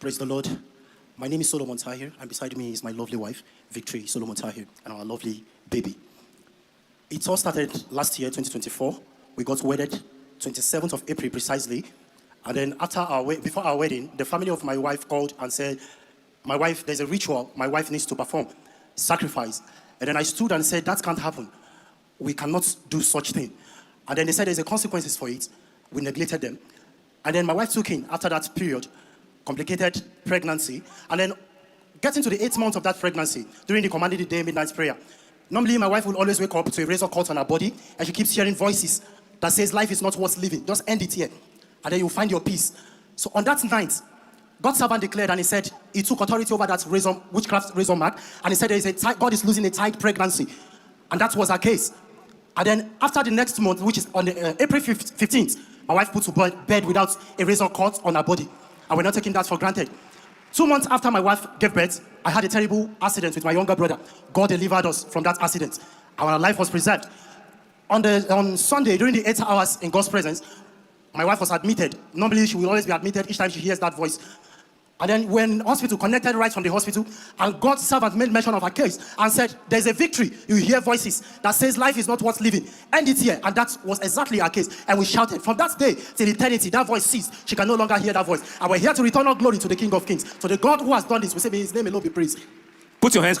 Praise the Lord. My name is Solomon Tahir, and beside me is my lovely wife, Victory Solomon Tahir, and our lovely baby. It all started last year, 2024. We got wedded 27th of April precisely. And then before our wedding, the family of my wife called and said, my wife, there's a ritual my wife needs to perform, sacrifice. And then I stood and said, that can't happen. We cannot do such thing. And then they said there's a consequences for it. We neglected them. And then my wife took in, after that period, complicated pregnancy, and then getting to the 8th month of that pregnancy, during the commanded the day midnight prayer. Normally, my wife will always wake up to a razor cut on her body, and she keeps hearing voices that says life is not worth living. Just end it here, and then you'll find your peace. So on that night, God's servant declared, and he said he took authority over that witchcraft razor mark, and he said God is losing a tight pregnancy, and that was her case. And then after the next month, which is on the, April 15th, my wife put to bed without a razor cut on her body. And we're not taking that for granted. 2 months after my wife gave birth, I had a terrible accident with my younger brother. God delivered us from that accident. Our life was preserved. On Sunday, during the 8 hours in God's presence, my wife was admitted. Normally, she will always be admitted each time she hears that voice. And then when hospital connected right from the hospital, and God's servant made mention of her case and said, there's a victory. You hear voices that says life is not worth living. End it here. And that was exactly our case. And we shouted. From that day till eternity, that voice ceased. She can no longer hear that voice. And we're here to return all glory to the King of Kings. To the God who has done this. We say, may his name alone be praised. Put your hands